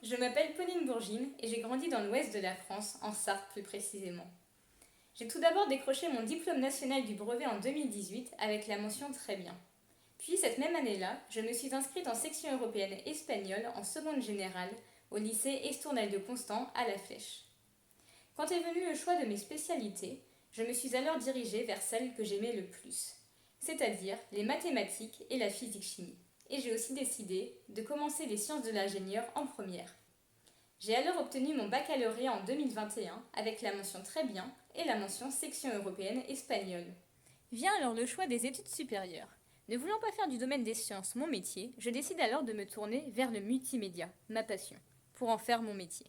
Je m'appelle Pauline Bourgine et j'ai grandi dans l'ouest de la France, en Sarthe plus précisément. J'ai tout d'abord décroché mon diplôme national du brevet en 2018 avec la mention très bien. Puis cette même année-là, je me suis inscrite en section européenne espagnole en seconde générale au lycée Estournel de Constant à La Flèche. Quand est venu le choix de mes spécialités, je me suis alors dirigée vers celle que j'aimais le plus, c'est-à-dire les mathématiques et la physique-chimie. Et j'ai aussi décidé de commencer les sciences de l'ingénieur en première. J'ai alors obtenu mon baccalauréat en 2021 avec la mention très bien et la mention section européenne espagnole. Vient alors le choix des études supérieures. Ne voulant pas faire du domaine des sciences mon métier, je décide alors de me tourner vers le multimédia, ma passion, pour en faire mon métier.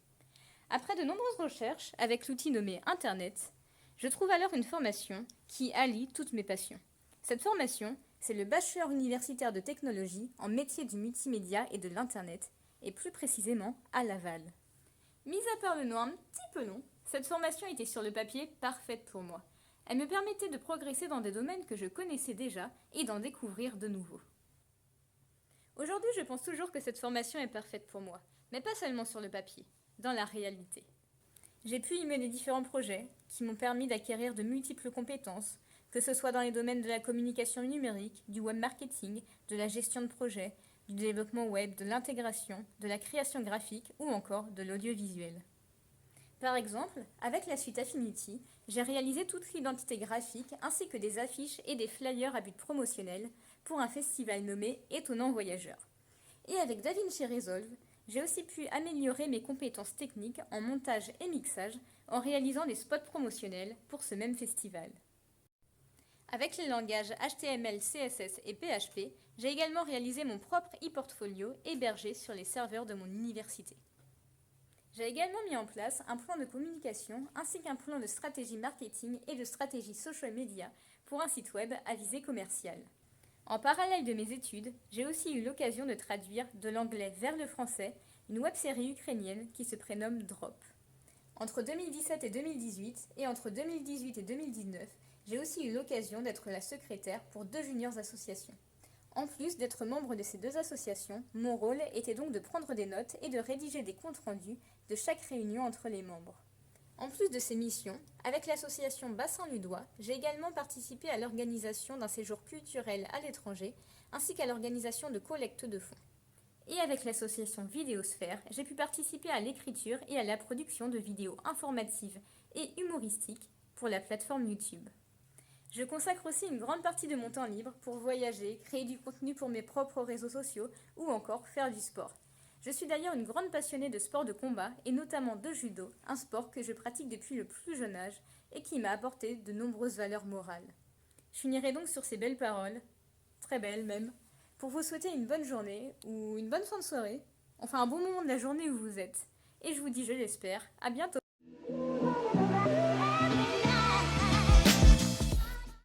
Après de nombreuses recherches avec l'outil nommé Internet, je trouve alors une formation qui allie toutes mes passions. Cette formation, c'est le bachelor universitaire de technologie en métier du multimédia et de l'Internet, et plus précisément à Laval. Mis à part le nom un petit peu long, cette formation était sur le papier parfaite pour moi. Elle me permettait de progresser dans des domaines que je connaissais déjà et d'en découvrir de nouveaux. Aujourd'hui, je pense toujours que cette formation est parfaite pour moi, mais pas seulement sur le papier, dans la réalité. J'ai pu y mener différents projets qui m'ont permis d'acquérir de multiples compétences, que ce soit dans les domaines de la communication numérique, du web marketing, de la gestion de projet, du développement web, de l'intégration, de la création graphique ou encore de l'audiovisuel. Par exemple, avec la suite Affinity, j'ai réalisé toute l'identité graphique ainsi que des affiches et des flyers à but promotionnel pour un festival nommé Étonnant Voyageur. Et avec DaVinci Resolve, j'ai aussi pu améliorer mes compétences techniques en montage et mixage en réalisant des spots promotionnels pour ce même festival. Avec les langages HTML, CSS et PHP, j'ai également réalisé mon propre e-portfolio hébergé sur les serveurs de mon université. J'ai également mis en place un plan de communication ainsi qu'un plan de stratégie marketing et de stratégie social media pour un site web à visée commerciale. En parallèle de mes études, j'ai aussi eu l'occasion de traduire de l'anglais vers le français une web-série ukrainienne qui se prénomme Drop. Entre 2017 et 2018 et entre 2018 et 2019, j'ai aussi eu l'occasion d'être la secrétaire pour 2 juniors associations. En plus d'être membre de ces 2 associations, mon rôle était donc de prendre des notes et de rédiger des comptes rendus de chaque réunion entre les membres. En plus de ces missions, avec l'association Bassin Ludois, j'ai également participé à l'organisation d'un séjour culturel à l'étranger, ainsi qu'à l'organisation de collecte de fonds. Et avec l'association Vidéosphère, j'ai pu participer à l'écriture et à la production de vidéos informatives et humoristiques pour la plateforme YouTube. Je consacre aussi une grande partie de mon temps libre pour voyager, créer du contenu pour mes propres réseaux sociaux ou encore faire du sport. Je suis d'ailleurs une grande passionnée de sport de combat et notamment de judo, un sport que je pratique depuis le plus jeune âge et qui m'a apporté de nombreuses valeurs morales. Je finirai donc sur ces belles paroles, très belles même, pour vous souhaiter une bonne journée ou une bonne fin de soirée, enfin un bon moment de la journée où vous êtes. Et je vous dis, je l'espère, à bientôt!